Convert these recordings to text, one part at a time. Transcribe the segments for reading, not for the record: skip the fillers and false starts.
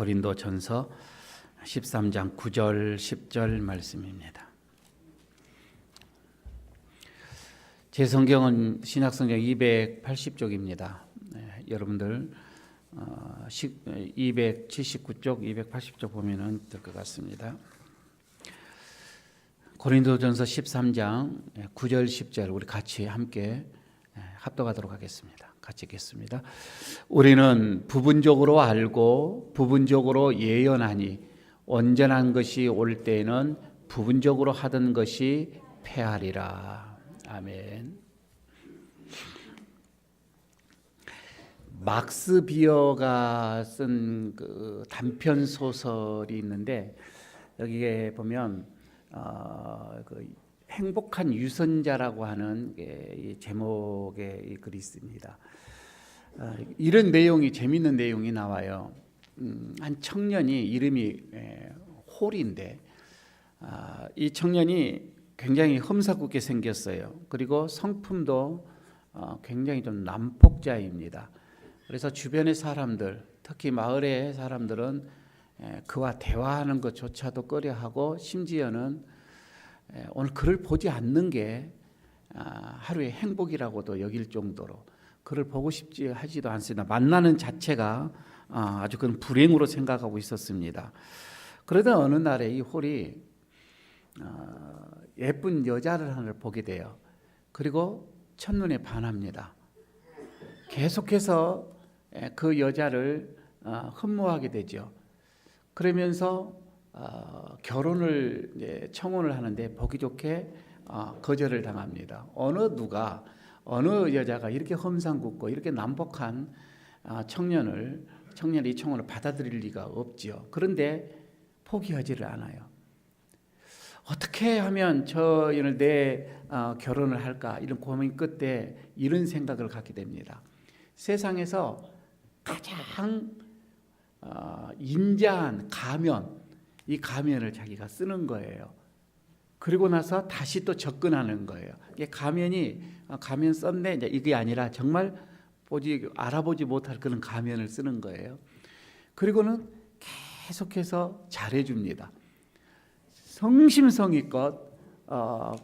고린도전서 13장 9절 10절 말씀입니다. 제 성경은 신약성경 280쪽입니다. 여러분들 279쪽, 280쪽 보면 될 것 같습니다. 고린도전서 13장 9절 10절 우리 같이 함께 합독하도록 하겠습니다. 같이 읽겠습니다. 우리는 부분적으로 알고 부분적으로 예언하니 온전한 것이 올 때에는 부분적으로 하던 것이 패하리라. 아멘. 막스 비어가 쓴 그 단편 소설이 있는데 여기에 보면 그 행복한 유선자라고 하는 이 제목의 이 글이 있습니다. 이런 내용이 재미있는 내용이 나와요. 한 청년이 이름이 홀인데 이 청년이 굉장히 험사궂게 생겼어요. 그리고 성품도 굉장히 좀 난폭자입니다. 그래서 주변의 사람들, 특히 마을의 사람들은 그와 대화하는 것조차도 꺼려하고 심지어는 오늘 그를 보지 않는 게 하루의 행복이라고도 여길 정도로 그를 보고 싶지 하지도 않습니다. 만나는 자체가 아주 큰 불행으로 생각하고 있었습니다. 그러다 어느 날에 이 홀이 예쁜 여자를 하나를 보게 돼요. 그리고 첫눈에 반합니다. 계속해서 그 여자를 흠모하게 되죠. 그러면서 결혼을 청혼을 하는데 보기 좋게 거절을 당합니다. 어느 여자가 이렇게 험상궂고 이렇게 난폭한 청년이 청혼을 받아들일 리가 없지요. 그런데 포기하지를 않아요. 어떻게 하면 저인을 내 결혼을 할까 이런 고민 끝에 이런 생각을 갖게 됩니다. 세상에서 가장 인자한 가면, 이 가면을 자기가 쓰는 거예요. 그리고 나서 다시 또 접근하는 거예요. 이게 가면 썼네 이제 이게 아니라 정말 알아보지 못할 그런 가면을 쓰는 거예요. 그리고는 계속해서 잘해줍니다. 성심성의껏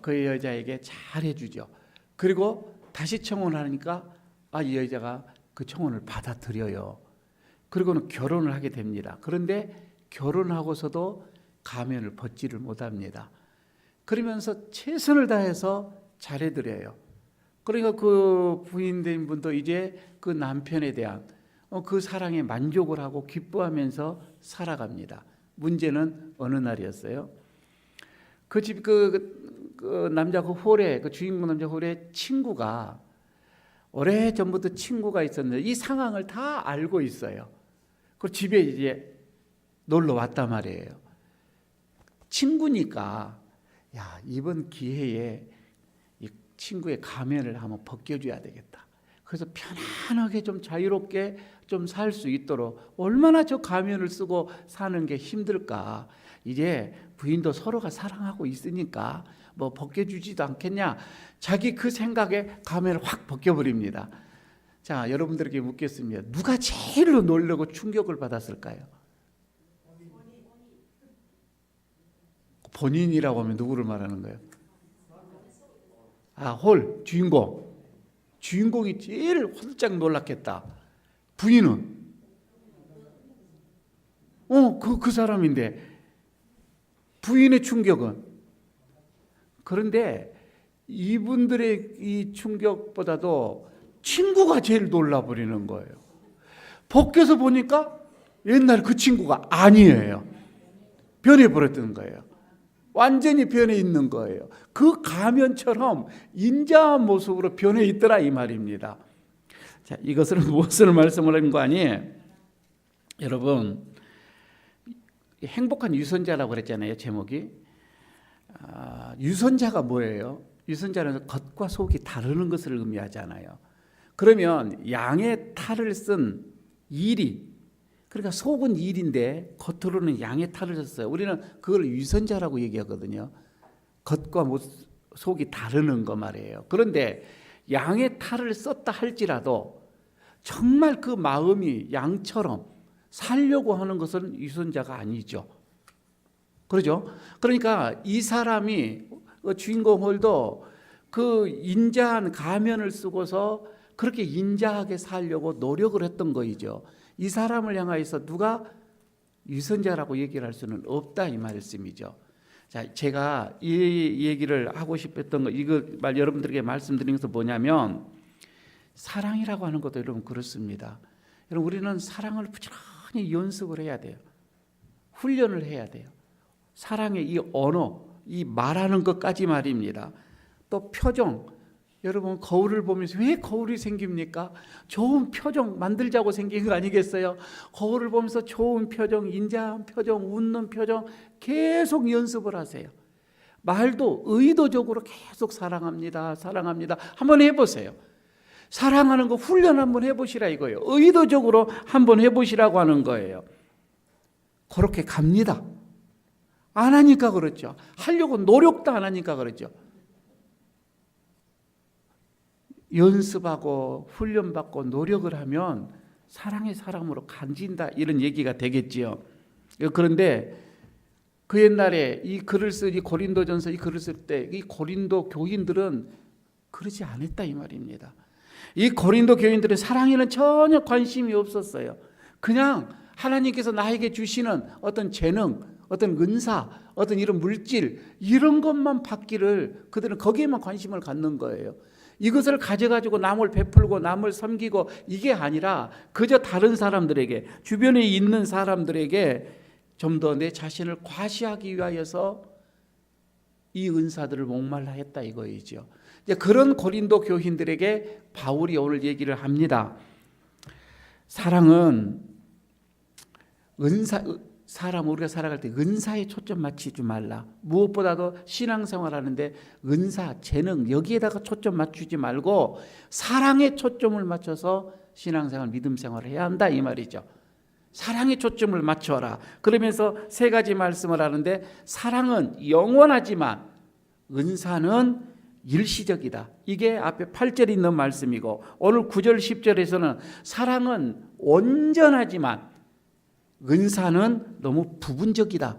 그 여자에게 잘해주죠. 그리고 다시 청혼하니까 이 여자가 그 청혼을 받아들여요. 그리고는 결혼을 하게 됩니다. 그런데 결혼하고서도 가면을 벗지를 못합니다. 그러면서 최선을 다해서 잘해드려요. 그러니까 그 부인된 분도 이제 그 남편에 대한 그 사랑에 만족을 하고 기뻐하면서 살아갑니다. 문제는 어느 날이었어요. 그 남자 그 홀에 그 주인공 남자 홀의 친구가 오래 전부터 친구가 있었는데 이 상황을 다 알고 있어요. 그 집에 이제 놀러 왔단 말이에요. 친구니까 이번 기회에 이 친구의 가면을 한번 벗겨줘야 되겠다. 그래서 편안하게 좀 자유롭게 좀 살 수 있도록 얼마나 저 가면을 쓰고 사는 게 힘들까. 이제 부인도 서로가 사랑하고 있으니까 뭐 벗겨주지도 않겠냐. 자기 그 생각에 가면을 확 벗겨버립니다. 자, 여러분들에게 묻겠습니다. 누가 제일로 놀라고 충격을 받았을까요? 본인이라고 하면 누구를 말하는 거예요? 홀, 주인공이 제일 활짝 놀랐겠다. 부인은? 그 사람인데 부인의 충격은? 그런데 이분들의 이 충격보다도 친구가 제일 놀라버리는 거예요. 벗겨서 보니까 옛날 그 친구가 아니에요. 변해버렸던 거예요. 완전히 변해 있는 거예요. 그 가면처럼 인자한 모습으로 변해 있더라 이 말입니다. 자, 이것을 무엇을 말씀을 하는 거 아니에요? 여러분, 행복한 유선자라고 그랬잖아요. 제목이. 유선자가 뭐예요? 유선자는 겉과 속이 다르는 것을 의미하잖아요. 그러면 양의 탈을 쓴 일이, 그러니까 속은 일인데 겉으로는 양의 탈을 썼어요. 우리는 그걸 유선자라고 얘기하거든요. 겉과 속이 다르는 거 말이에요. 그런데 양의 탈을 썼다 할지라도 정말 그 마음이 양처럼 살려고 하는 것은 유선자가 아니죠. 그러죠? 그러니까 이 사람이 주인공 홀도 그 인자한 가면을 쓰고서 그렇게 인자하게 살려고 노력을 했던 거이죠. 이 사람을 향하여서 누가 유선자라고 얘기를 할 수는 없다 이 말씀이죠. 자, 제가 이 얘기를 하고 싶었던 거 이거 여러분들에게 말씀드린 것은 뭐냐면 사랑이라고 하는 것도 여러분 그렇습니다. 여러분 우리는 사랑을 부지런히 연습을 해야 돼요. 훈련을 해야 돼요. 사랑의 이 언어, 이 말하는 것까지 말입니다. 또 표정, 여러분 거울을 보면서 왜 거울이 생깁니까? 좋은 표정 만들자고 생긴 거 아니겠어요? 거울을 보면서 좋은 표정, 인자한 표정, 웃는 표정 계속 연습을 하세요. 말도 의도적으로 계속 사랑합니다, 사랑합니다 한번 해보세요. 사랑하는 거 훈련 한번 해보시라 이거예요. 의도적으로 한번 해보시라고 하는 거예요. 그렇게 갑니다. 안 하니까 그렇죠. 하려고 노력도 안 하니까 그렇죠. 연습하고 훈련받고 노력을 하면 사랑의 사람으로 간진다 이런 얘기가 되겠지요. 그런데 그 옛날에 이 글을 쓰니 고린도전서 이 글을 쓸 때 이 고린도 교인들은 그러지 않았다 이 말입니다. 이 고린도 교인들은 사랑에는 전혀 관심이 없었어요. 그냥 하나님께서 나에게 주시는 어떤 재능, 어떤 은사, 어떤 이런 물질 이런 것만 받기를 그들은 거기에만 관심을 갖는 거예요. 이것을 가져가지고 남을 베풀고 남을 섬기고 이게 아니라 그저 다른 사람들에게 주변에 있는 사람들에게 좀 더 내 자신을 과시하기 위하여서 이 은사들을 목말라 했다 이거이죠. 이제 그런 고린도 교인들에게 바울이 오늘 얘기를 합니다. 사랑은 우리가 살아갈 때 은사에 초점 맞추지 말라. 무엇보다도 신앙생활 하는데 은사, 재능 여기에다가 초점 맞추지 말고 사랑에 초점을 맞춰서 신앙생활, 믿음생활을 해야 한다 이 말이죠. 사랑에 초점을 맞춰라. 그러면서 세 가지 말씀을 하는데 사랑은 영원하지만 은사는 일시적이다. 이게 앞에 8절에 있는 말씀이고 오늘 9절 10절에서는 사랑은 온전하지만 은사는 너무 부분적이다.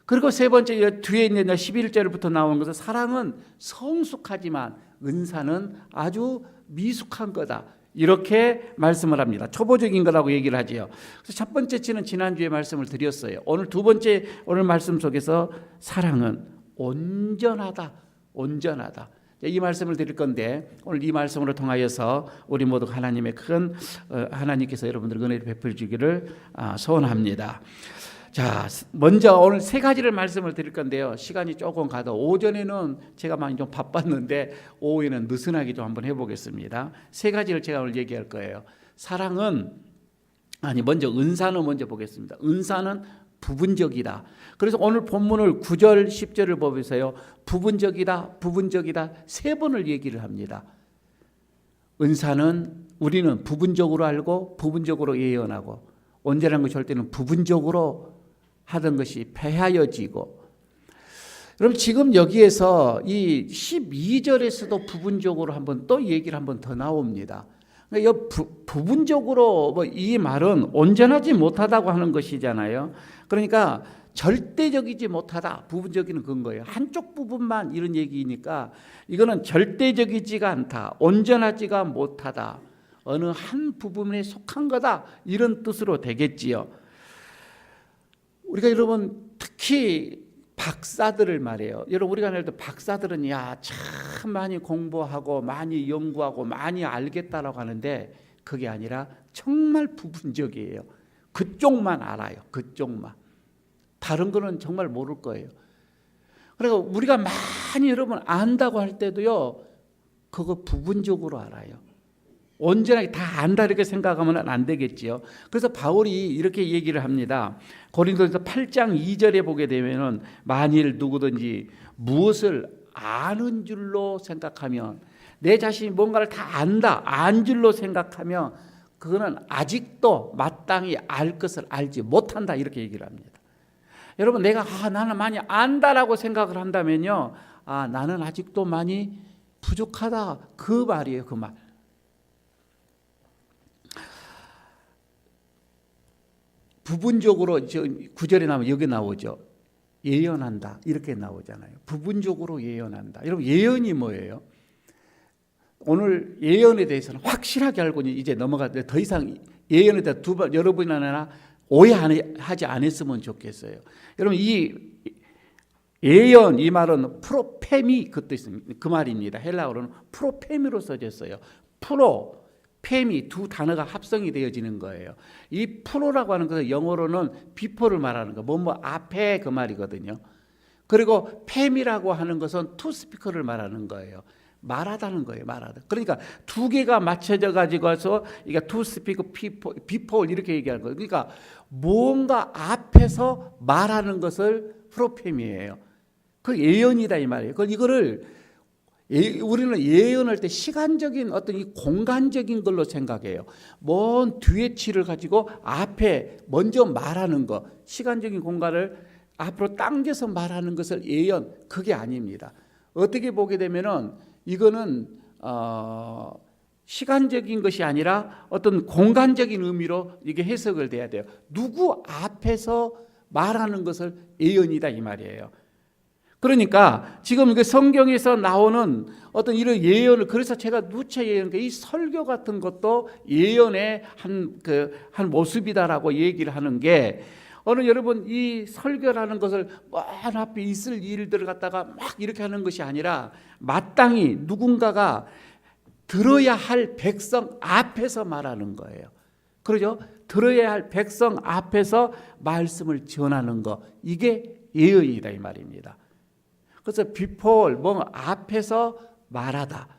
그리고 세 번째 뒤에 있는 11절부터 나오는 것은 사랑은 성숙하지만 은사는 아주 미숙한 거다. 이렇게 말씀을 합니다. 초보적인 거라고 얘기를 하지요. 그래서 첫 번째 치는 지난주에 말씀을 드렸어요. 오늘 두 번째 오늘 말씀 속에서 사랑은 온전하다. 온전하다. 이 말씀을 드릴 건데 오늘 이 말씀으로 통하여서 우리 모두 하나님의 큰 하나님께서 여러분들 은혜를 베풀 주기를 소원합니다. 자, 먼저 오늘 세 가지를 말씀을 드릴 건데요. 시간이 조금 가도 오전에는 제가 많이 좀 바빴는데 오후에는 느슨하게 좀 한번 해보겠습니다. 세 가지를 제가 오늘 얘기할 거예요. 먼저 은사는 먼저 보겠습니다. 은사는 부분적이다. 그래서 오늘 본문을 9절 10절을 보면서요. 부분적이다 세 번을 얘기를 합니다. 은사는 우리는 부분적으로 알고 부분적으로 예언하고 언제라는 것이 올 때는 부분적으로 하던 것이 폐하여지고 그럼 지금 여기에서 이 12절에서도 부분적으로 한번 또 얘기를 한번 더 나옵니다. 그러니까 부분적으로 이 말은 온전하지 못하다고 하는 것이잖아요. 그러니까 절대적이지 못하다. 부분적인 그런 거예요. 한쪽 부분만 이런 얘기니까 이거는 절대적이지가 않다. 온전하지가 못하다. 어느 한 부분에 속한 거다. 이런 뜻으로 되겠지요. 우리가 여러분 특히 박사들을 말해요. 여러분 우리가 낼 때 박사들은 참 많이 공부하고 많이 연구하고 많이 알겠다라고 하는데 그게 아니라 정말 부분적이에요. 그쪽만 알아요. 그쪽만. 다른 거는 정말 모를 거예요. 그러니까 우리가 많이 여러분 안다고 할 때도요. 그거 부분적으로 알아요. 온전하게 다 안다 이렇게 생각하면 안 되겠지요. 그래서 바울이 이렇게 얘기를 합니다. 고린도전서 8장 2절에 보게 되면은 만일 누구든지 무엇을 아는 줄로 생각하면 내 자신이 뭔가를 다 안다, 안 줄로 생각하면 그거는 아직도 마땅히 알 것을 알지 못한다 이렇게 얘기를 합니다. 여러분 내가 나는 많이 안다라고 생각을 한다면요. 나는 아직도 많이 부족하다 그 말이에요. 그 말. 부분적으로 구절에 나오면 여기 나오죠. 예언한다 이렇게 나오잖아요. 부분적으로 예언한다. 여러분 예언이 뭐예요? 오늘 예언에 대해서는 확실하게 알고 이제 넘어가는데 더 이상 예언에 대해 여러 번이나 오해하지 않았으면 좋겠어요. 여러분 이 예언 이 말은 프로페미 그 뜻입니다. 그 말입니다. 헬라어로는 프로페미로 써졌어요. 프로 페미 두 단어가 합성이 되어지는 거예요. 이 프로라고 하는 것은 영어로는 비포를 말하는 거, 뭐 앞에 그 말이거든요. 그리고 페미라고 하는 것은 투 스피커를 말하는 거예요. 말하다는 거예요. 말하다. 그러니까 두 개가 맞춰져 가지고서 이게 투 스피커 비포 이렇게 얘기하는 거예요. 그러니까 뭔가 앞에서 말하는 것을 프로페미예요. 그 예언이다 이 말이에요. 이거를 우리는 예언할 때 시간적인 어떤 이 공간적인 걸로 생각해요. 먼 뒤에치를 가지고 앞에 먼저 말하는 거, 시간적인 공간을 앞으로 당겨서 말하는 것을 예언, 그게 아닙니다. 어떻게 보게 되면은 이거는 시간적인 것이 아니라 어떤 공간적인 의미로 이게 해석을 돼야 돼요. 누구 앞에서 말하는 것을 예언이다 이 말이에요. 그러니까 지금 그 성경에서 나오는 어떤 이런 예언을, 그래서 제가 누차 예언, 이 설교 같은 것도 예언의 한 모습이다라고 얘기를 하는 게, 여러분 이 설교라는 것을 먼 앞에 있을 일들을 갖다가 막 이렇게 하는 것이 아니라 마땅히 누군가가 들어야 할 백성 앞에서 말하는 거예요. 그러죠? 들어야 할 백성 앞에서 말씀을 전하는 거, 이게 예언이다 이 말입니다. 그래서 before 뭐 앞에서 말하다,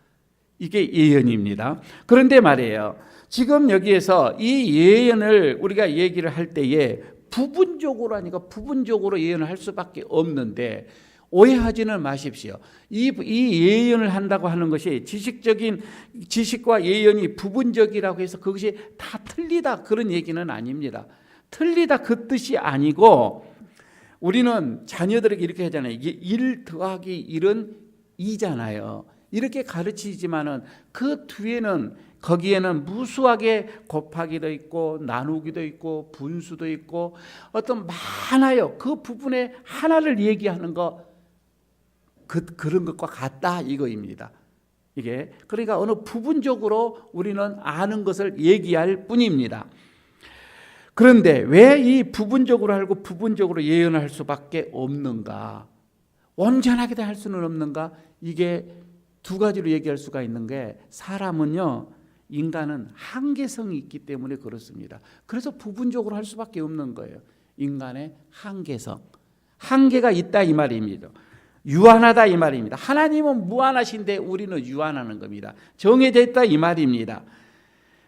이게 예언입니다. 그런데 말이에요, 지금 여기에서 이 예언을 우리가 얘기를 할 때에 부분적으로 하니까 부분적으로 예언을 할 수밖에 없는데, 오해하지는 마십시오. 이 예언을 한다고 하는 것이 지식과 예언이 부분적이라고 해서 그것이 다 틀리다 그런 얘기는 아닙니다. 틀리다 그 뜻이 아니고, 우리는 자녀들에게 이렇게 하잖아요. 이게 1 더하기 1은 2잖아요. 이렇게 가르치지만은 그 뒤에는, 거기에는 무수하게 곱하기도 있고 나누기도 있고 분수도 있고 어떤 많아요. 그 부분에 하나를 얘기하는 거, 그런 것과 같다 이거입니다. 이게 그러니까 어느 부분적으로 우리는 아는 것을 얘기할 뿐입니다. 그런데 왜 이 부분적으로 알고 부분적으로 예언을 할 수밖에 없는가? 온전하게 다 할 수는 없는가? 이게 두 가지로 얘기할 수가 있는 게, 사람은요, 인간은 한계성이 있기 때문에 그렇습니다. 그래서 부분적으로 할 수밖에 없는 거예요. 인간의 한계성, 한계가 있다 이 말입니다. 유한하다 이 말입니다. 하나님은 무한하신데 우리는 유한하는 겁니다. 정해져 있다 이 말입니다.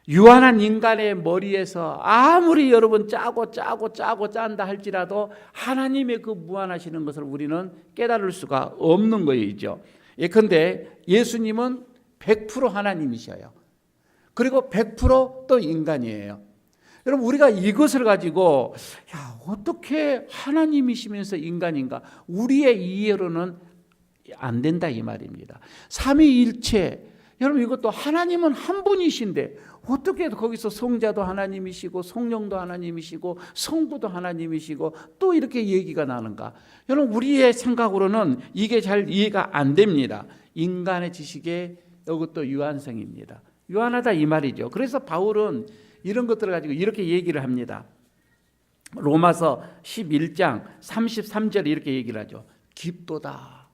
유한한 인간의 머리에서 아무리 여러분 짜고 짠다 할지라도 하나님의 그 무한하시는 것을 우리는 깨달을 수가 없는 거이죠. 예컨대 예수님은 100% 하나님이셔요. 그리고 100% 또 인간이에요. 여러분, 우리가 이것을 가지고 어떻게 하나님이시면서 인간인가, 우리의 이해로는 안 된다 이 말입니다. 삼위일체, 여러분 이것도 하나님은 한 분이신데 어떻게 거기서 성자도 하나님이시고 성령도 하나님이시고 성부도 하나님이시고 또 이렇게 얘기가 나는가? 여러분, 우리의 생각으로는 이게 잘 이해가 안 됩니다. 인간의 지식의 이것도 유한성입니다. 유한하다 이 말이죠. 그래서 바울은 이런 것들을 가지고 이렇게 얘기를 합니다. 로마서 11장 33절에 이렇게 얘기를 하죠. 깊도다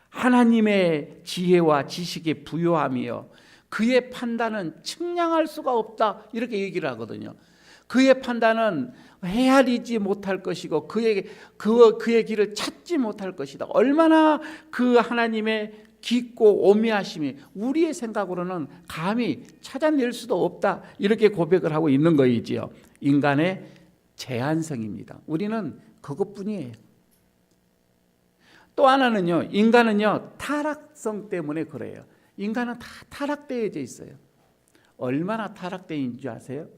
하나님의 지혜와 지식의 부요함이요, 그의 판단은 측량할 수가 없다, 이렇게 얘기를 하거든요. 그의 판단은 헤아리지 못할 것이고 그의 길을 찾지 못할 것이다. 얼마나 그 하나님의 깊고 오묘하심이 우리의 생각으로는 감히 찾아낼 수도 없다, 이렇게 고백을 하고 있는 거이지요. 인간의 제한성입니다. 우리는 그것뿐이에요. 또 하나는요, 인간은요 타락성 때문에 그래요. 인간은 다 타락되어져 있어요. 얼마나 타락되어 있는 줄 아세요?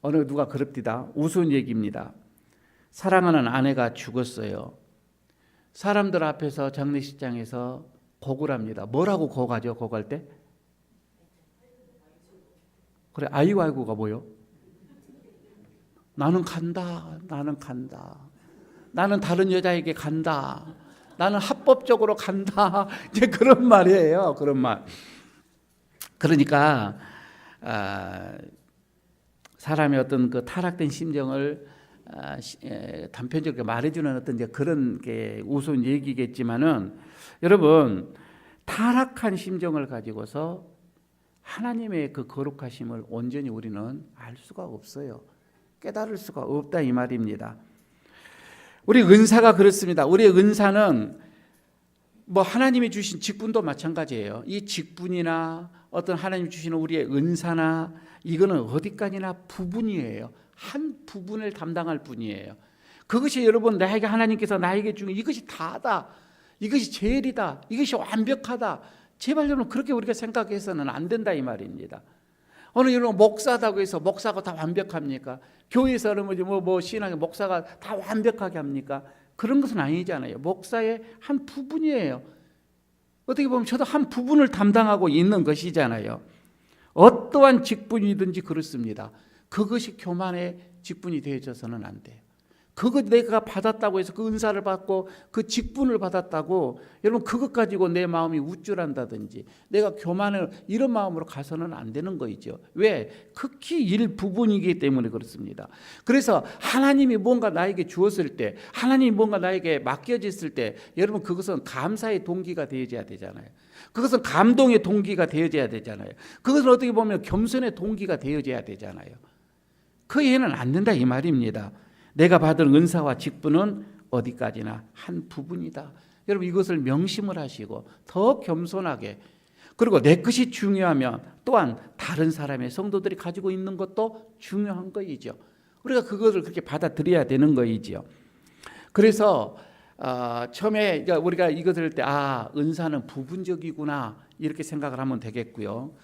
어느 누가 그럽디다. 우스운 얘기입니다. 사랑하는 아내가 죽었어요. 사람들 앞에서 장례식장에서 고글 합니다. 뭐라고 고가죠? 고갈 때? 그래, 아이고 아이고가 뭐요? 나는 간다. 나는 간다. 나는 다른 여자에게 간다. 나는 합법적으로 간다. 이제 그런 말이에요. 그런 말. 그러니까 사람의 어떤 그 타락된 심정을 단편적으로 말해주는 어떤 이제 그런 게 우스운 얘기겠지만은, 여러분, 타락한 심정을 가지고서 하나님의 그 거룩하심을 온전히 우리는 알 수가 없어요. 깨달을 수가 없다 이 말입니다. 우리 은사가 그렇습니다. 우리의 은사는 뭐 하나님이 주신 직분도 마찬가지예요. 이 직분이나 어떤 하나님이 주시는 우리의 은사나 이거는 어디까지나 부분이에요. 한 부분을 담당할 뿐이에요. 그것이 여러분 나에게 하나님께서 나에게 준 이것이 다다. 이것이 제일이다. 이것이 완벽하다. 제발 여러분 그렇게 우리가 생각해서는 안 된다 이 말입니다. 어느 여러분 목사다고 해서 목사가 다 완벽합니까? 교회에서는 뭐 신앙의 목사가 다 완벽하게 합니까? 그런 것은 아니잖아요. 목사의 한 부분이에요. 어떻게 보면 저도 한 부분을 담당하고 있는 것이잖아요. 어떠한 직분이든지 그렇습니다. 그것이 교만의 직분이 되어져서는 안 돼요. 그거 내가 받았다고 해서 그 은사를 받고 그 직분을 받았다고 여러분 그것 가지고 내 마음이 우쭐한다든지 내가 교만을 이런 마음으로 가서는 안 되는 거이죠. 왜? 극히 일부분이기 때문에 그렇습니다. 그래서 하나님이 뭔가 나에게 주었을 때, 하나님이 뭔가 나에게 맡겨졌을 때 여러분 그것은 감사의 동기가 되어져야 되잖아요. 그것은 감동의 동기가 되어져야 되잖아요. 그것은 어떻게 보면 겸손의 동기가 되어져야 되잖아요. 그 이해는 안 된다 이 말입니다. 내가 받은 은사와 직분은 어디까지나 한 부분이다. 여러분 이것을 명심을 하시고 더 겸손하게, 그리고 내 것이 중요하면 또한 다른 사람의 성도들이 가지고 있는 것도 중요한 거이죠. 우리가 그것을 그렇게 받아들여야 되는 거이죠. 그래서 처음에 우리가 이것을 때 은사는 부분적이구나 이렇게 생각을 하면 되겠고요.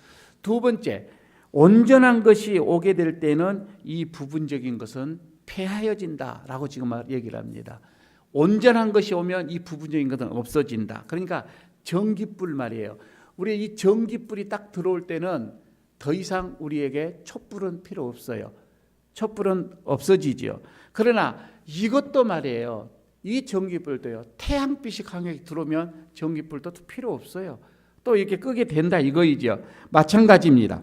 두 번째, 온전한 것이 오게 될 때는 이 부분적인 것은 폐하여진다라고 지금 얘기를 합니다. 온전한 것이 오면 이 부분적인 것은 없어진다. 그러니까 전기불 말이에요. 우리 이 전기불이 딱 들어올 때는 더 이상 우리에게 촛불은 필요 없어요. 촛불은 없어지죠. 그러나 이것도 말이에요. 이 전기불도요. 태양빛이 강하게 들어오면 전기불도 필요 없어요. 또 이렇게 끄게 된다 이거이죠. 마찬가지입니다.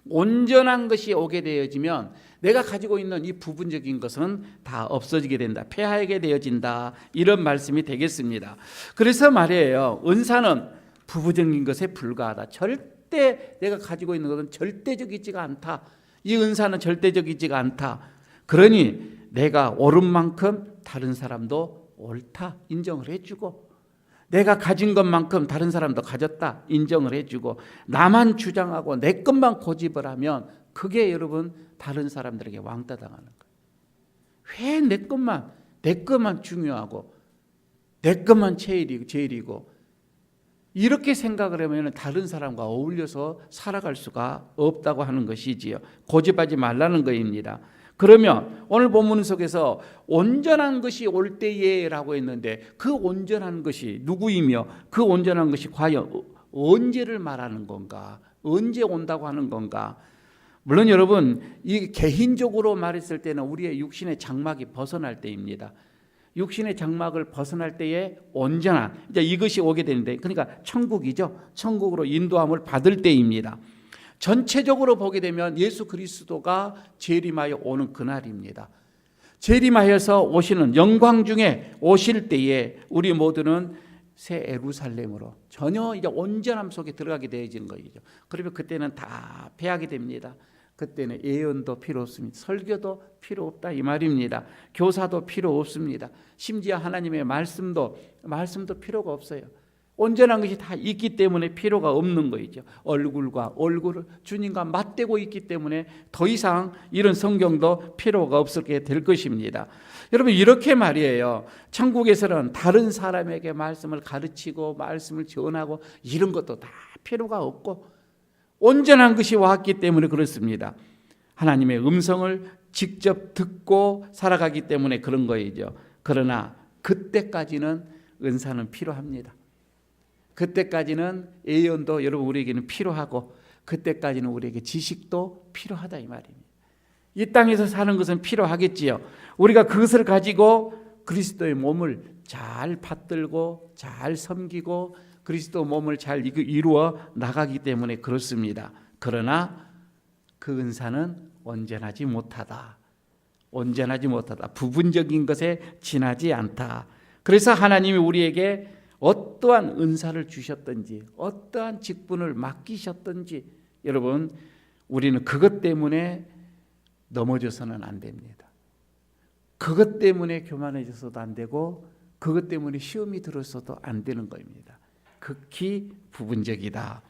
온전한 것이 오게 되어지면 내가 가지고 있는 이 부분적인 것은 다 없어지게 된다. 폐하게 되어진다. 이런 말씀이 되겠습니다. 그래서 말이에요. 은사는 부분적인 것에 불과하다. 절대 내가 가지고 있는 것은 절대적이지가 않다. 이 은사는 절대적이지가 않다. 그러니 내가 옳은 만큼 다른 사람도 옳다 인정을 해주고, 내가 가진 것만큼 다른 사람도 가졌다 인정을 해주고, 나만 주장하고 내 것만 고집을 하면 그게 여러분 다른 사람들에게 왕따 당하는 거예요. 왜 내 것만 중요하고 내 것만 제일이고 이렇게 생각을 하면 다른 사람과 어울려서 살아갈 수가 없다고 하는 것이지요. 고집하지 말라는 것입니다. 그러면 오늘 본문 속에서 온전한 것이 올 때에 라고 했는데 그 온전한 것이 누구이며 그 온전한 것이 과연 언제를 말하는 건가? 언제 온다고 하는 건가? 물론 여러분 이 개인적으로 말했을 때는 우리의 육신의 장막이 벗어날 때입니다. 육신의 장막을 벗어날 때에 온전한 이제 이것이 오게 되는데, 그러니까 천국이죠. 천국으로 인도함을 받을 때입니다. 전체적으로 보게 되면 예수 그리스도가 재림하여 오는 그날입니다. 재림하여서 오시는 영광 중에 오실 때에 우리 모두는 새 예루살렘으로 전혀 이제 온전함 속에 들어가게 되어지는 거죠. 그러면 그때는 다 패하게 됩니다. 그때는 예언도 필요 없습니다. 설교도 필요 없다 이 말입니다. 교사도 필요 없습니다. 심지어 하나님의 말씀도 필요가 없어요. 온전한 것이 다 있기 때문에 필요가 없는 거죠. 얼굴과 얼굴을 주님과 맞대고 있기 때문에 더 이상 이런 성경도 필요가 없게 될 것입니다. 여러분 이렇게 말이에요. 천국에서는 다른 사람에게 말씀을 가르치고 말씀을 전하고 이런 것도 다 필요가 없고 온전한 것이 왔기 때문에 그렇습니다. 하나님의 음성을 직접 듣고 살아가기 때문에 그런 거이죠. 그러나 그때까지는 은사는 필요합니다. 그때까지는 예언도 여러분 우리에게는 필요하고 그때까지는 우리에게 지식도 필요하다 이 말입니다. 이 땅에서 사는 것은 필요하겠지요. 우리가 그것을 가지고 그리스도의 몸을 잘 받들고 잘 섬기고 그리스도 몸을 잘 이루어 나가기 때문에 그렇습니다. 그러나 그 은사는 온전하지 못하다. 온전하지 못하다. 부분적인 것에 지나지 않다. 그래서 하나님이 우리에게 어떠한 은사를 주셨든지 어떠한 직분을 맡기셨든지 여러분 우리는 그것 때문에 넘어져서는 안 됩니다. 그것 때문에 교만해져서도 안 되고 그것 때문에 시험이 들어서도 안 되는 겁니다. 극히 부분적이다.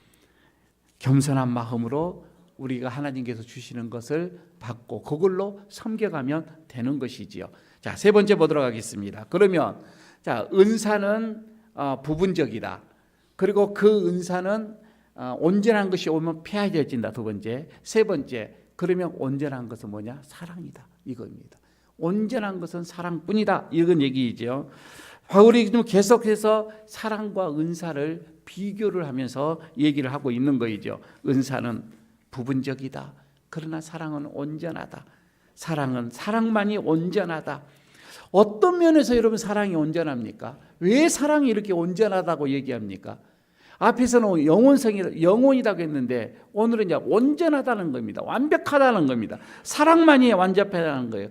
겸손한 마음으로 우리가 하나님께서 주시는 것을 받고 그걸로 섬겨가면 되는 것이지요. 자, 세 번째 보도록 하겠습니다. 그러면 자, 은사는 부분적이다. 그리고 그 은사는 온전한 것이 오면 폐하여진다. 두 번째. 세 번째. 그러면 온전한 것은 뭐냐? 사랑이다. 이겁니다. 온전한 것은 사랑뿐이다. 이건 얘기이죠. 바울이 좀 계속해서 사랑과 은사를 비교를 하면서 얘기를 하고 있는 거이죠. 은사는 부분적이다. 그러나 사랑은 온전하다. 사랑은 사랑만이 온전하다. 어떤 면에서 여러분 사랑이 온전합니까? 왜 사랑이 이렇게 온전하다고 얘기합니까? 앞에서는 영원이라고 했는데 오늘은 이제 온전하다는 겁니다. 완벽하다는 겁니다. 사랑만이 완벽하다는 거예요.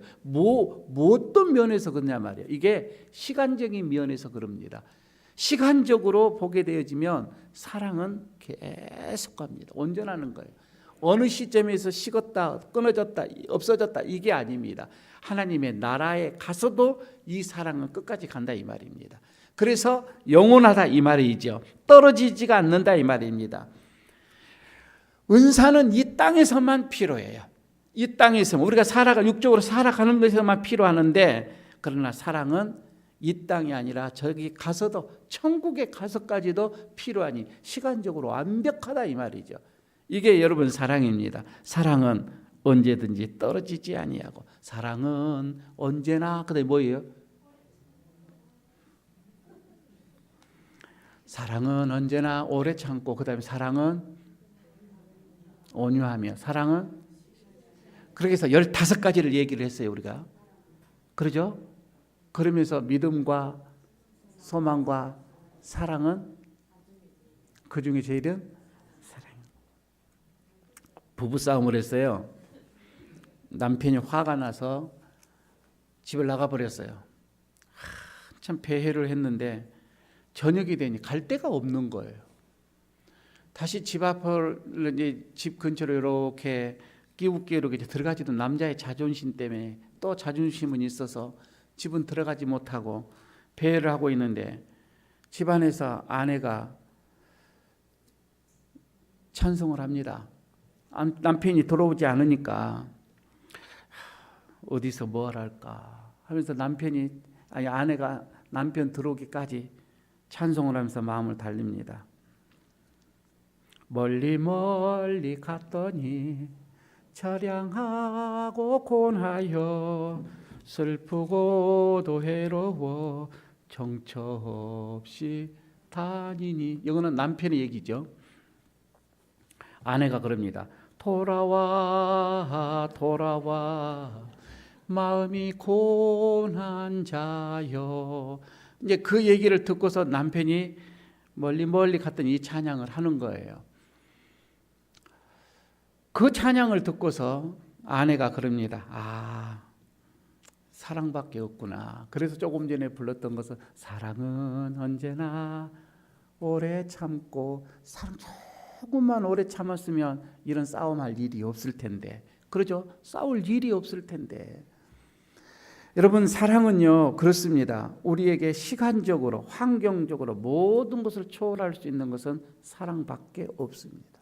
어떤 면에서 그러냐 말이에요. 이게 시간적인 면에서 그럽니다. 시간적으로 보게 되어지면 사랑은 계속 갑니다. 온전하는 거예요. 어느 시점에서 식었다, 끊어졌다, 없어졌다 이게 아닙니다. 하나님의 나라에 가서도 이 사랑은 끝까지 간다 이 말입니다. 그래서 영원하다 이 말이죠. 떨어지지가 않는다 이 말입니다. 은사는 이 땅에서만 필요해요. 이 땅에서만 우리가 육적으로 살아가는 것에서만 필요하는데 그러나 사랑은 이 땅이 아니라 저기 가서도 천국에 가서까지도 필요하니 시간적으로 완벽하다 이 말이죠. 이게 여러분 사랑입니다. 사랑은 언제든지 떨어지지 아니하고 사랑은 언제나 그다음에 뭐예요? 사랑은 언제나 오래 참고 그다음에 사랑은 온유하며 사랑은 그렇게 해서 15가지를 얘기를 했어요 우리가. 그러죠? 그러면서 믿음과 소망과 사랑은 그 중에 제일은 사랑입니다. 부부싸움을 했어요. 남편이 화가 나서 집을 나가버렸어요. 한참 배회를 했는데 저녁이 되니 갈 데가 없는 거예요. 다시 집 앞을 이제 집 근처로 이렇게 끼우게 이렇게 들어가지도 남자의 자존심 때문에 또 자존심은 있어서 집은 들어가지 못하고 배회를 하고 있는데 집 안에서 아내가 찬송을 합니다. 남편이 돌아오지 않으니까 어디서 뭘 할까 하면서 아내가 남편 들어오기까지 찬송을 하면서 마음을 달립니다. 멀리 멀리 갔더니 처량하고 곤하여 슬프고도 외로워 정처 없이 다니니. 이거는 남편의 얘기죠. 아내가 그럽니다. 돌아와 돌아와 마음이 고난 자여. 이제 그 얘기를 듣고서 남편이 멀리 멀리 갔더니 이 찬양을 하는 거예요. 그 찬양을 듣고서 아내가 그럽니다. 사랑밖에 없구나. 그래서 조금 전에 불렀던 것은 사랑은 언제나 오래 참고 사랑 조금만 오래 참았으면 이런 싸움할 일이 없을 텐데. 그러죠? 싸울 일이 없을 텐데. 여러분 사랑은요 그렇습니다. 우리에게 시간적으로 환경적으로 모든 것을 초월할 수 있는 것은 사랑밖에 없습니다.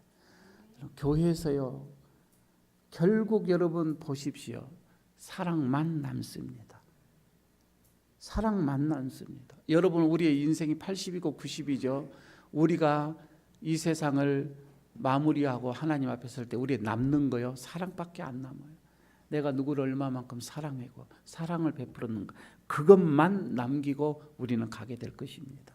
교회에서요 결국 여러분 보십시오. 사랑만 남습니다. 사랑만 남습니다. 여러분 우리의 인생이 80이고 90이죠. 우리가 이 세상을 마무리하고 하나님 앞에 설 때 우리 남는 거요 사랑밖에 안 남아요. 내가 누구를 얼마만큼 사랑하고 사랑을 베풀었는가 그것만 남기고 우리는 가게 될 것입니다.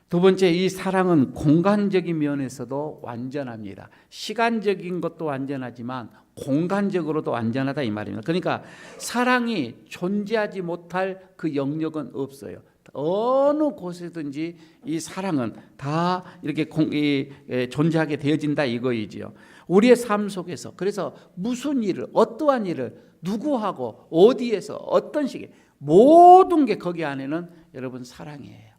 두 번째, 이 사랑은 공간적인 면에서도 완전합니다. 시간적인 것도 완전하지만 공간적으로도 완전하다 이 말입니다. 그러니까 사랑이 존재하지 못할 그 영역은 없어요. 어느 곳에든지 이 사랑은 다 이렇게 존재하게 되어진다 이거이지요. 우리의 삶 속에서 그래서 무슨 일을, 어떠한 일을 누구하고 어디에서 어떤 시기에 모든 게 거기 안에는 여러분 사랑이에요.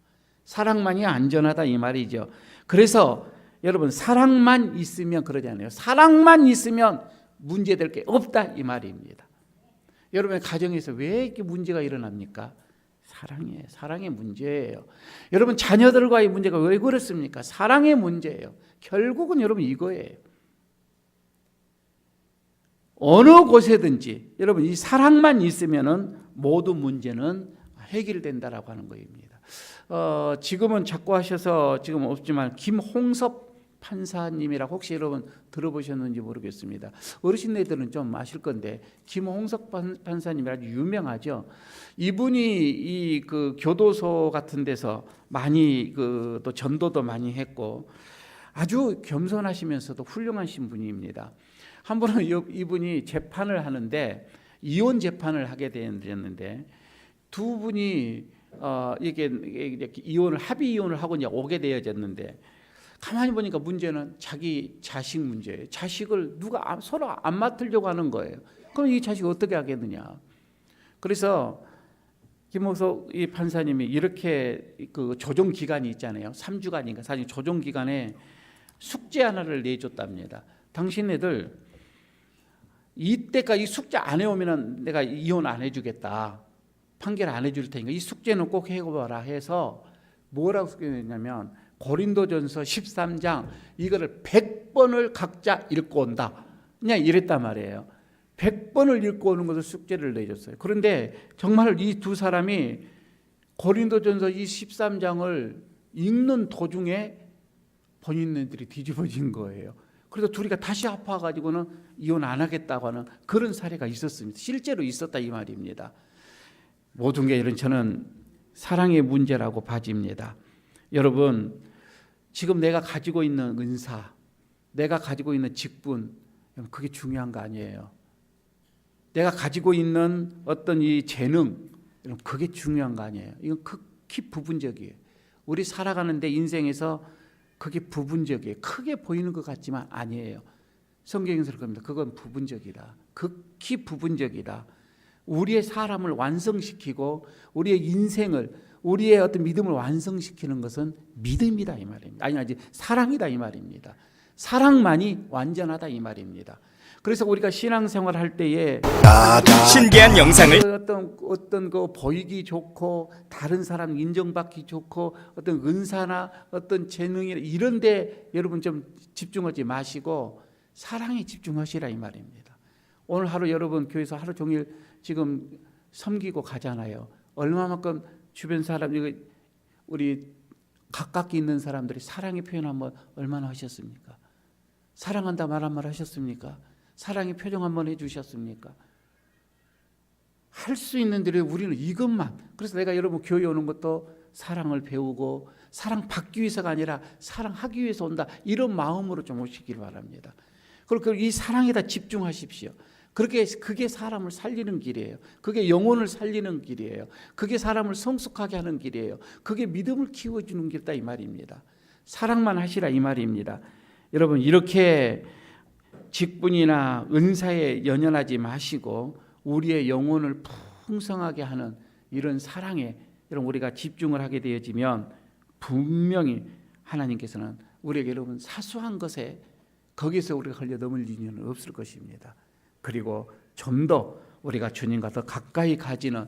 사랑만이 안전하다 이 말이죠. 그래서 여러분 사랑만 있으면 그러지 않아요. 사랑만 있으면 문제될 게 없다 이 말입니다. 여러분의 가정에서 왜 이렇게 문제가 일어납니까? 사랑이에요. 사랑의 문제예요. 여러분 자녀들과의 문제가 왜 그렇습니까? 사랑의 문제예요. 결국은 여러분 이거예요. 어느 곳에든지 여러분 이 사랑만 있으면은 모든 문제는 해결된다라고 하는 것입니다. 지금은 자꾸 하셔서 지금 없지만 김홍섭 판사님이라고 혹시 여러분 들어보셨는지 모르겠습니다. 어르신네들은 좀 아실 건데 김홍섭 판사님이 아주 유명하죠. 이분이 이 그 교도소 같은 데서 많이 또 전도도 많이 했고 아주 겸손하시면서도 훌륭하신 분입니다. 한 번은 이분이 재판을 하는데 이혼 재판을 하게 되었는데 두 분이 이게 이혼을 합의 이혼을 하고 이제 오게 되어졌는데 가만히 보니까 문제는 자기 자식 문제예요. 자식을 누가 서로 안 맡으려고 하는 거예요. 그럼 이 자식 어떻게 하겠느냐. 그래서 김홍석 이 판사님이 이렇게 그 조정 기간이 있잖아요. 3주간인가 사실 조정 기간에 숙제 하나를 내줬답니다. 당신네들 이때까지 이 숙제 안 해오면은 내가 이혼 안 해주겠다. 판결 안 해줄 테니까 이 숙제는 꼭 해봐라 해서 뭐라고 숙제했냐면 고린도전서 13장 이거를 100번을 각자 읽고 온다. 그냥 이랬단 말이에요. 100번을 읽고 오는 것을 숙제를 내줬어요. 그런데 정말 이 두 사람이 고린도전서 이 13장을 읽는 도중에 본인들이 뒤집어진 거예요. 그래서 둘이가 다시 아파가지고는 이혼 안 하겠다고 하는 그런 사례가 있었습니다. 실제로 있었다 이 말입니다. 모든 게 이런 저는 사랑의 문제라고 봐집니다. 여러분 지금 내가 가지고 있는 은사, 내가 가지고 있는 직분, 그게 중요한 거 아니에요. 내가 가지고 있는 어떤 이 재능, 그게 중요한 거 아니에요. 이건 극히 부분적이에요. 우리 살아가는데 인생에서 그게 부분적이에요. 크게 보이는 것 같지만 아니에요. 성경에서 그럽니다. 그건 부분적이다. 극히 부분적이다. 우리의 사람을 완성시키고 우리의 인생을 우리의 어떤 믿음을 완성시키는 것은 믿음이다 이 말입니다. 아니 사랑이다 이 말입니다. 사랑만이 완전하다 이 말입니다. 그래서 우리가 신앙생활 할 때에 신기한 영상을 어떤 그 보이기 좋고 다른 사람 인정받기 좋고 어떤 은사나 어떤 재능이나 이런데 여러분 좀 집중하지 마시고 사랑에 집중하시라 이 말입니다. 오늘 하루 여러분 교회에서 하루 종일 지금 섬기고 가잖아요. 얼마만큼 주변 사람 우리 가깝게 있는 사람들이 사랑의 표현 한번 얼마나 하셨습니까? 사랑한다 말 한 말 하셨습니까? 사랑의 표정 한번 해주셨습니까? 할 수 있는 대로 우리는 이것만. 그래서 내가 여러분 교회 오는 것도 사랑을 배우고 사랑 받기 위해서가 아니라 사랑하기 위해서 온다. 이런 마음으로 좀 오시길 바랍니다. 그리고 이 사랑에다 집중하십시오. 그게 사람을 살리는 길이에요. 그게 영혼을 살리는 길이에요. 그게 사람을 성숙하게 하는 길이에요. 그게 믿음을 키워주는 길이다 이 말입니다. 사랑만 하시라 이 말입니다. 여러분 이렇게 직분이나 은사에 연연하지 마시고 우리의 영혼을 풍성하게 하는 이런 사랑에 여러분 우리가 집중을 하게 되어지면 분명히 하나님께서는 우리에게 여러분 사소한 것에 거기서 우리가 걸려 넘을 일은 없을 것입니다. 그리고 좀 더 우리가 주님과 더 가까이 가지는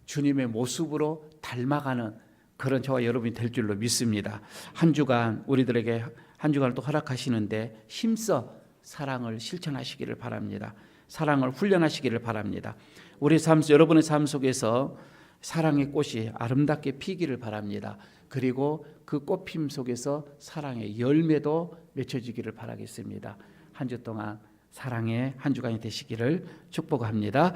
주님의 모습으로 닮아가는 그런 저와 여러분이 될 줄로 믿습니다. 한 주간 우리들에게 한 주간을 또 허락하시는데 힘써 사랑을 실천하시기를 바랍니다. 사랑을 훈련하시기를 바랍니다. 우리 여러분의 삶 속에서 사랑의 꽃이 아름답게 피기를 바랍니다. 그리고 그 꽃핌 속에서 사랑의 열매도 맺혀지기를 바라겠습니다. 한 주 동안 사랑의 한 주간이 되시기를 축복합니다.